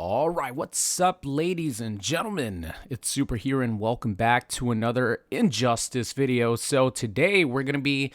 All right, what's up, ladies and gentlemen? It's Super here, and welcome back to another Injustice video. So today we're gonna be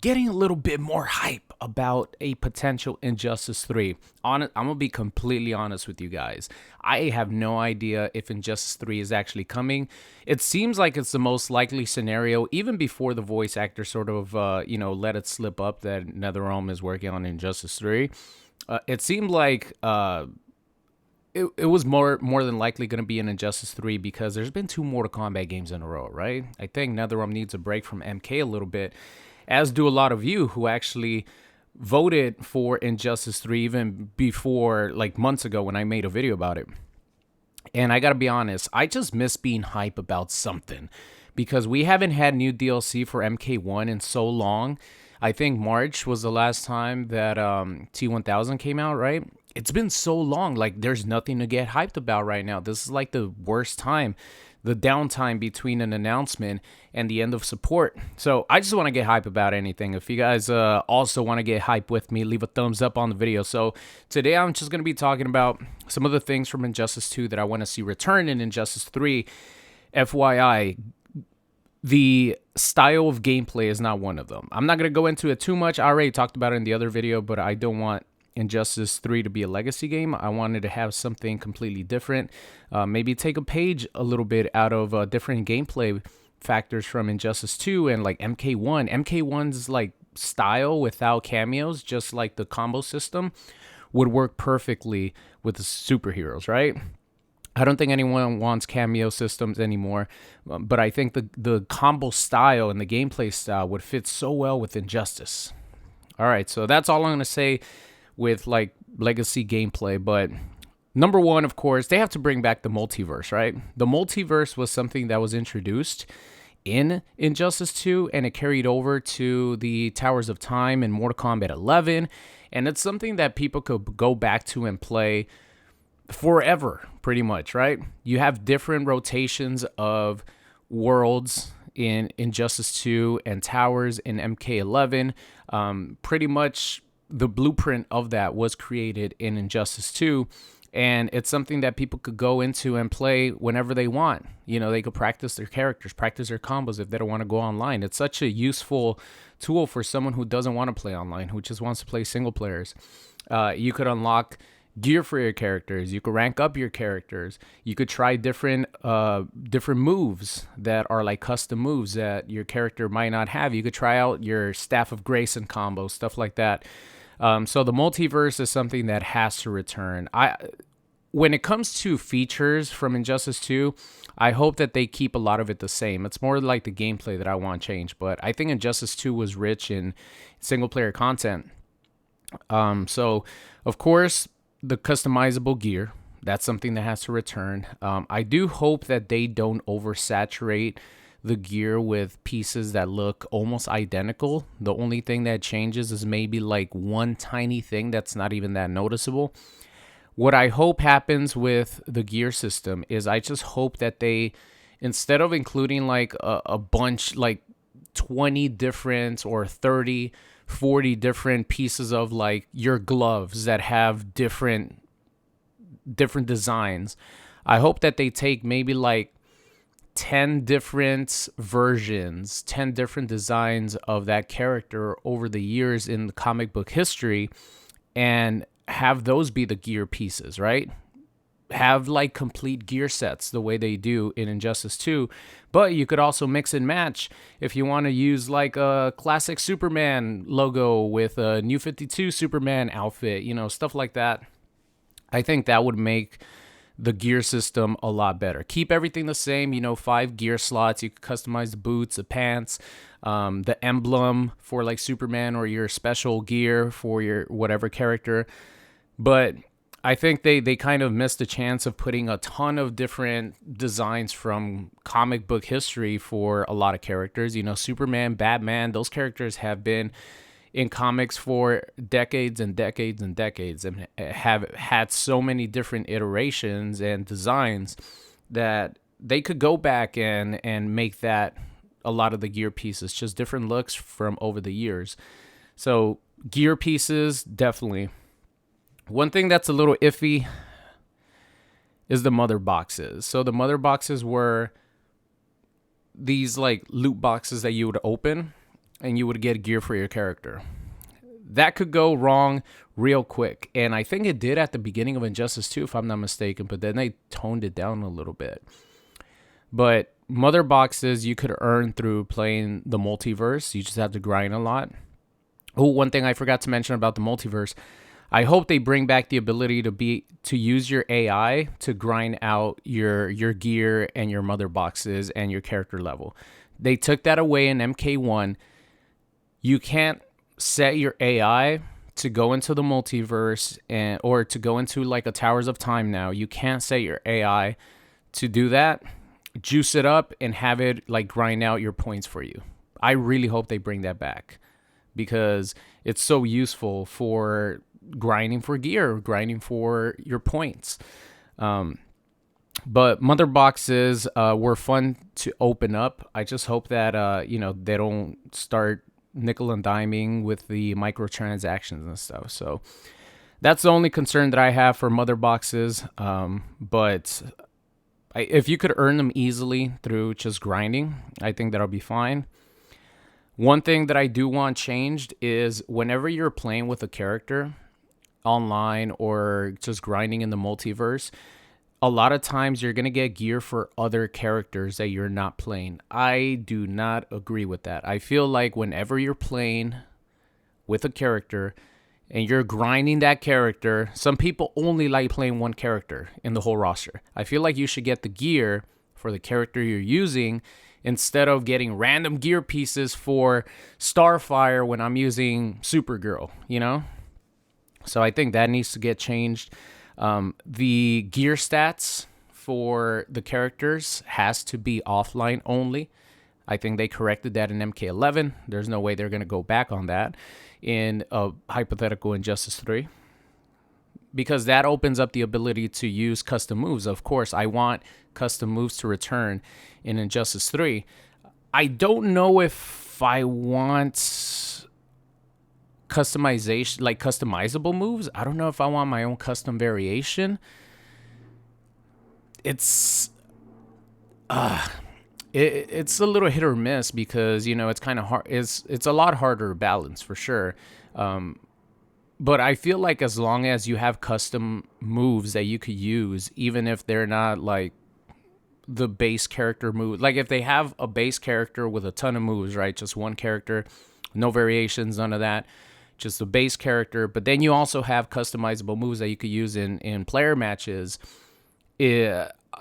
getting a little bit more hype about a potential Injustice 3. I'm gonna be completely honest with you guys. I have no idea if Injustice 3 is actually coming. It seems like it's the most likely scenario, even before the voice actor sort of, let it slip up that NetherRealm is working on Injustice 3. It seemed like it was more than likely going to be an Injustice 3 because there's been two Mortal Kombat games in a row, right? I think NetherRealm needs a break from MK a little bit, as do a lot of you who actually voted for Injustice 3 even before, like months ago when I made a video about it. And I got to be honest, I just miss being hype about something because we haven't had new DLC for MK1 in so long. I think March was the last time that T1000 came out, right? It's been so long. Like, there's nothing to get hyped about right now. This is like the worst time, the downtime between an announcement and the end of support. So I just want to get hype about anything. If you guys also want to get hype with me, leave a thumbs up on the video. So today I'm just going to be talking about some of the things from Injustice 2 that I want to see return in Injustice 3. FYI, the style of gameplay is not one of them. I'm not going to go into it too much. I already talked about it in the other video, but I don't want Injustice 3 to be a legacy game. I wanted to have something completely different. Maybe take a page a little bit out of different gameplay factors from Injustice 2 and like MK1. MK1's like style without cameos, just like the combo system, would work perfectly with the superheroes, right? I don't think anyone wants cameo systems anymore, but I think the combo style and the gameplay style would fit so well with Injustice. All right, so that's all I'm going to say with like legacy gameplay. But number one, of course, they have to bring back the multiverse, right? The multiverse was something that was introduced in Injustice 2, and it carried over to the Towers of Time in Mortal Kombat 11, and it's something that people could go back to and play forever, pretty much, right? You have different rotations of worlds in Injustice 2 and towers in MK11. Pretty much the blueprint of that was created in Injustice 2, and it's something that people could go into and play whenever they want. You know, they could practice their characters, practice their combos if they don't want to go online. It's such a useful tool for someone who doesn't want to play online, who just wants to play single players. You could unlock gear for your characters. You could rank up your characters. You could try different moves that are like custom moves that your character might not have. You could try out your Staff of Grace and combos, stuff like that. So the multiverse is something that has to return. When it comes to features from Injustice 2, I hope that they keep a lot of it the same. It's more like the gameplay that I want change, but I think Injustice 2 was rich in single player content. So of course, the customizable gear, that's something that has to return. I do hope that they don't oversaturate the gear with pieces that look almost identical. The only thing that changes is maybe like one tiny thing that's not even that noticeable. What I hope happens with the gear system is I just hope that they, instead of including like a bunch, like 20 different or 30 40 different pieces of like your gloves that have different designs, I hope that they take maybe like 10 different versions, 10 different designs of that character over the years in the comic book history and have those be the gear pieces, right? Have like complete gear sets the way they do in Injustice 2, but you could also mix and match if you want to use like a classic Superman logo with a New 52 Superman outfit, you know, stuff like that. I think that would make the gear system a lot better. Keep everything the same, you know, 5 gear slots. You could customize the boots, the pants, the emblem for like Superman or your special gear for your whatever character. But I think they kind of missed the chance of putting a ton of different designs from comic book history for a lot of characters. You know, Superman, Batman, those characters have been in comics for decades and decades and decades and have had so many different iterations and designs that they could go back and make that a lot of the gear pieces, just different looks from over the years. So gear pieces, definitely. One thing that's a little iffy is the mother boxes. So the mother boxes were these like loot boxes that you would open and you would get gear for your character. That could go wrong real quick. And I think it did at the beginning of Injustice 2, if I'm not mistaken, but then they toned it down a little bit. But mother boxes you could earn through playing the multiverse. You just have to grind a lot. Oh, one thing I forgot to mention about the multiverse. I hope they bring back the ability to use your AI to grind out your gear and your mother boxes and your character level. They took that away in MK1. You can't set your AI to go into the multiverse or to go into like a Towers of Time now. You can't set your AI to do that. Juice it up and have it like grind out your points for you. I really hope they bring that back because it's so useful for grinding for gear, grinding for your points. But mother boxes were fun to open up. I just hope that they don't start nickel and diming with the microtransactions and stuff. So that's the only concern that I have for mother boxes. But if you could earn them easily through just grinding, I think that'll be fine. One thing that I do want changed is whenever you're playing with a character online or just grinding in the multiverse, a lot of times you're going to get gear for other characters that you're not playing. I do not agree with that. I feel like whenever you're playing with a character and you're grinding that character, some people only like playing one character in the whole roster. I feel like you should get the gear for the character you're using instead of getting random gear pieces for Starfire when I'm using Supergirl, So I think that needs to get changed. The gear stats for the characters has to be offline only. I think they corrected that in MK11. There's no way they're going to go back on that in a hypothetical Injustice 3. Because that opens up the ability to use custom moves. Of course, I want custom moves to return in Injustice 3. I don't know if I want customization, like customizable moves. I don't know if I want my own custom variation. It's it's a little hit or miss because it's kind of hard. It's a lot harder to balance for sure. But I feel like as long as you have custom moves that you could use, even if they're not like the base character move, like if they have a base character with a ton of moves, right? Just one character, no variations, none of that, just the base character. But then you also have customizable moves that you could use in player matches.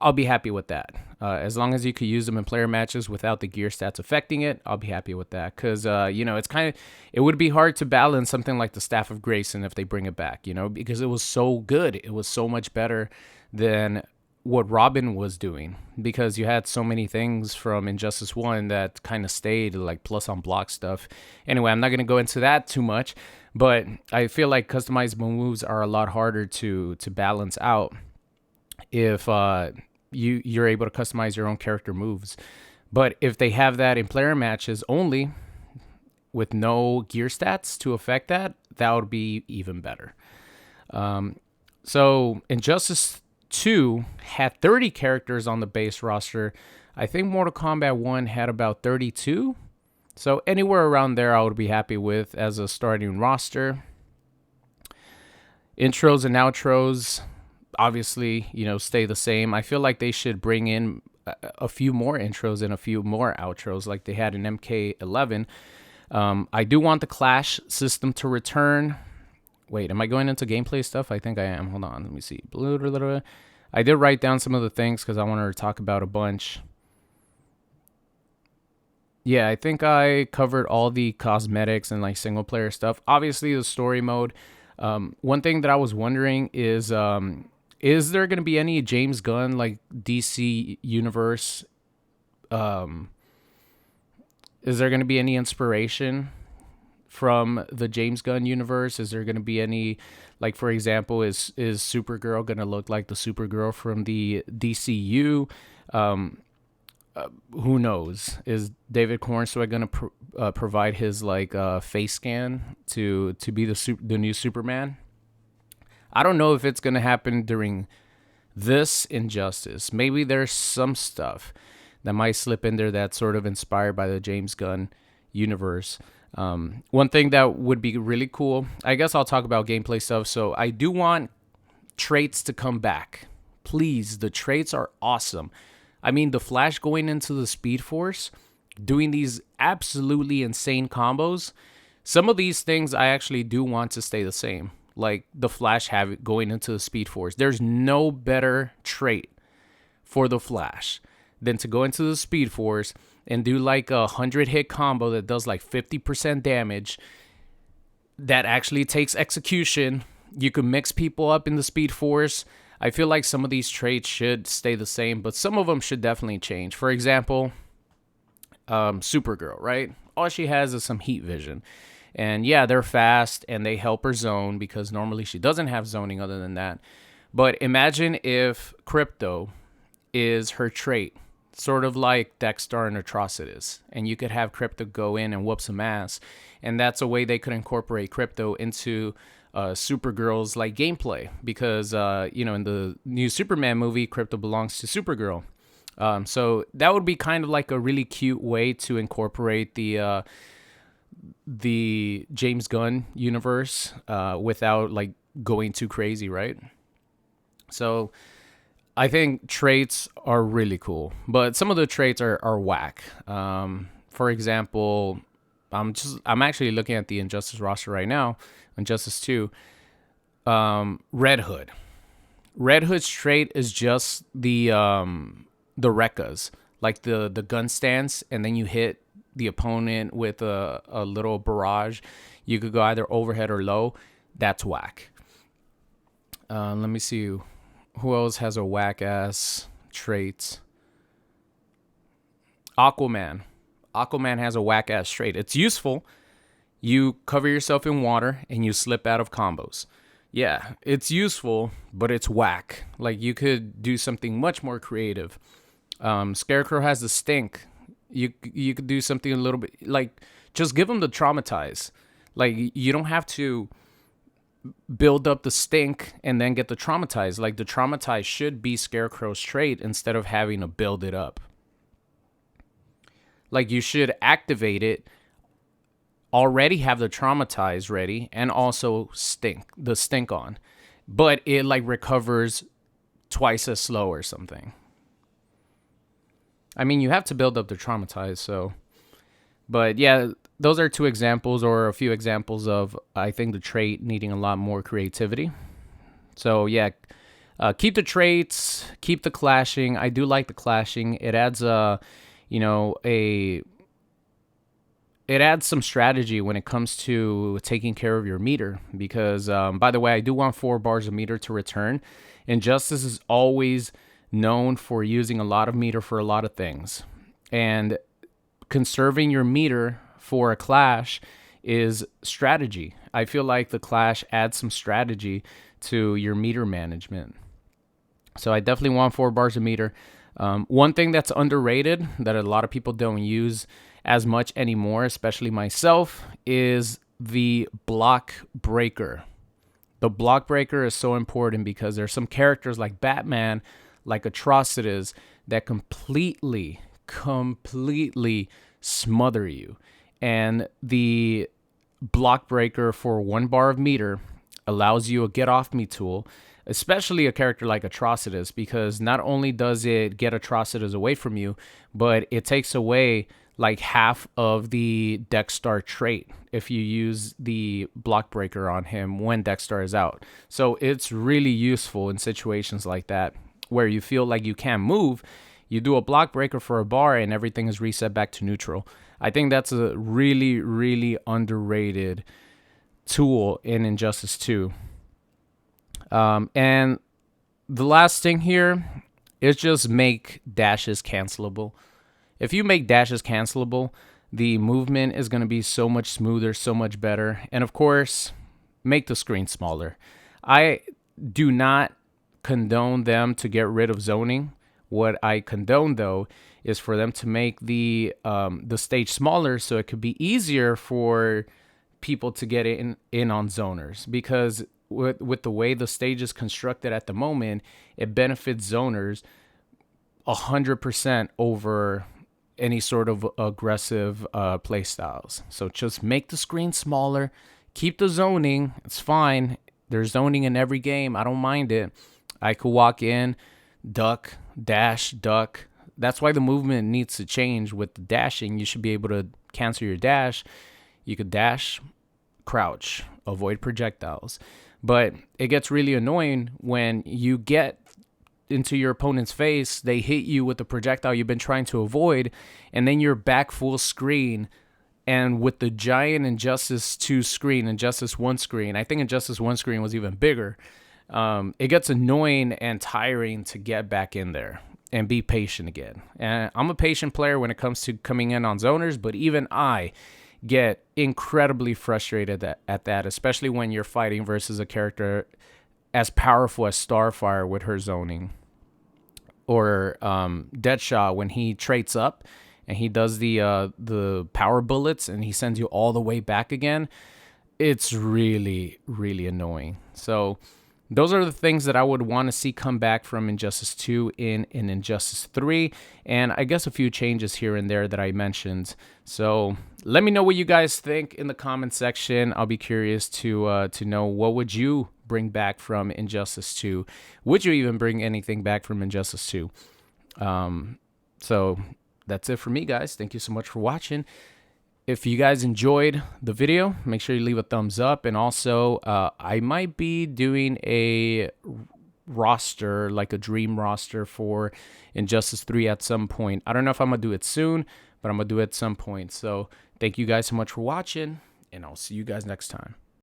I'll be happy with that. As long as you could use them in player matches without the gear stats affecting it, I'll be happy with that. Because, it would be hard to balance something like the Staff of Grayson if they bring it back, because it was so good. It was so much better than what Robin was doing because you had so many things from Injustice 1 that kind of stayed, like plus on block stuff. Anyway, I'm not going to go into that too much, but I feel like customizable moves are a lot harder to balance out if you're able to customize your own character moves. But if they have that in player matches only with no gear stats to affect that would be even better. So Injustice 2 had 30 characters on the base roster. I think Mortal Kombat 1 had about 32. So anywhere around there I would be happy with as a starting roster. Intros and outros obviously, stay the same. I feel like they should bring in a few more intros and a few more outros like they had in MK11. I do want the Clash system to return. Wait, am I going into gameplay stuff? I think I am. Hold on. Let me see. I did write down some of the things because I wanted to talk about a bunch. Yeah, I think I covered all the cosmetics and like single player stuff. Obviously, the story mode. One thing that I was wondering is there going to be any James Gunn like DC universe? Is there going to be any inspiration from the James Gunn universe? Is there going to be any, like, for example, is Supergirl going to look like the Supergirl from the DCU? Who knows? Is David Cornsway going to provide his face scan to be the new Superman? I don't know if it's going to happen during this Injustice, maybe there's some stuff that might slip in there that's sort of inspired by the James Gunn universe. One thing that would be really cool, I guess I'll talk about gameplay stuff. So I do want traits to come back. Please, the traits are awesome. I mean, the Flash going into the Speed Force, doing these absolutely insane combos. Some of these things I actually do want to stay the same. Like the Flash going into the Speed Force. There's no better trait for the Flash than to go into the Speed Force and do like a 100-hit combo that does like 50% damage. That actually takes execution. You can mix people up in the Speed Force. I feel like some of these traits should stay the same, but some of them should definitely change. For example, Supergirl, right? All she has is some heat vision. And yeah, they're fast and they help her zone because normally she doesn't have zoning other than that. But imagine if Crypto is her trait, sort of like Dexter and Atrocitus. And you could have Crypto go in and whoop some ass. And that's a way they could incorporate Crypto into Supergirl's like gameplay, because in the new Superman movie, Crypto belongs to Supergirl. So that would be kind of like a really cute way to incorporate the James Gunn universe without like going too crazy, right? So I think traits are really cool, but some of the traits are whack. For example, I'm actually looking at the Injustice roster right now. Injustice 2, Red Hood. Red Hood's trait is just the Rekkas, like the gun stance, and then you hit the opponent with a little barrage. You could go either overhead or low. That's whack. Let me see who else has a whack ass trait. Aquaman. Aquaman has a whack ass trait. It's useful. You cover yourself in water and you slip out of combos. Yeah, it's useful, but it's whack. Like, you could do something much more creative. Scarecrow has the stink. You could do something a little bit, like, just give him the traumatize. Like, you don't have to build up the stink and then get the traumatize. Like, the traumatize should be Scarecrow's trait instead of having to build it up. Like, you should activate it, already have the traumatize ready, and also the stink on, but it like recovers twice as slow or something. I mean, you have to build up the traumatize, so. But yeah, those are two examples, or a few examples of, I think, the trait needing a lot more creativity. So yeah, keep the traits, keep the clashing. I do like the clashing. It adds it adds some strategy when it comes to taking care of your meter, because by the way, I do want 4 bars of meter to return. Injustice is always known for using a lot of meter for a lot of things, and conserving your meter for a clash is strategy. I feel like the clash adds some strategy to your meter management. So I definitely want 4 bars of meter. One thing that's underrated that a lot of people don't use as much anymore, especially myself, is the block breaker. The block breaker is so important because there's some characters like Batman, like Atrocitus, that completely smother you. And the block breaker for 1 bar of meter allows you a get off me tool, especially a character like Atrocitus, because not only does it get Atrocitus away from you, but it takes away like half of the Dexter trait if you use the block breaker on him when Dexter is out. So it's really useful in situations like that where you feel like you can't move. You do a block breaker for a bar and everything is reset back to neutral. I think that's a really, really underrated tool in Injustice 2. And the last thing here is just make dashes cancelable. If you make dashes cancelable, the movement is going to be so much smoother, so much better. And of course, make the screen smaller. I do not condone them to get rid of zoning. What I condone, though, is for them to make the stage smaller so it could be easier for people to get in on zoners. Because with the way the stage is constructed at the moment, it benefits zoners 100% over any sort of aggressive play styles. So just make the screen smaller, keep the zoning. It's fine. There's zoning in every game. I don't mind it. I could walk in, duck, dash, duck. That's why the movement needs to change with the dashing. You should be able to cancel your dash. You could dash, crouch, avoid projectiles. But it gets really annoying when you get into your opponent's face, they hit you with the projectile you've been trying to avoid, and then you're back full screen. And with the giant Injustice 2 screen, Injustice 1 screen, I think Injustice 1 screen was even bigger. It gets annoying and tiring to get back in there and be patient again. And I'm a patient player when it comes to coming in on zoners, but even I get incredibly frustrated at that, especially when you're fighting versus a character as powerful as Starfire with her zoning, or Deadshot when he traits up and he does the power bullets and he sends you all the way back again. It's really, really annoying. So those are the things that I would want to see come back from Injustice 2 in Injustice 3, and I guess a few changes here and there that I mentioned. So let me know what you guys think in the comment section. I'll be curious to know, what would you bring back from Injustice 2? Would you even bring anything back from Injustice 2? So that's it for me, guys. Thank you so much for watching. If you guys enjoyed the video, make sure you leave a thumbs up. And also, I might be doing a roster, like a dream roster for Injustice 3 at some point. I don't know if I'm going to do it soon, but I'm going to do it at some point. So thank you guys so much for watching, and I'll see you guys next time.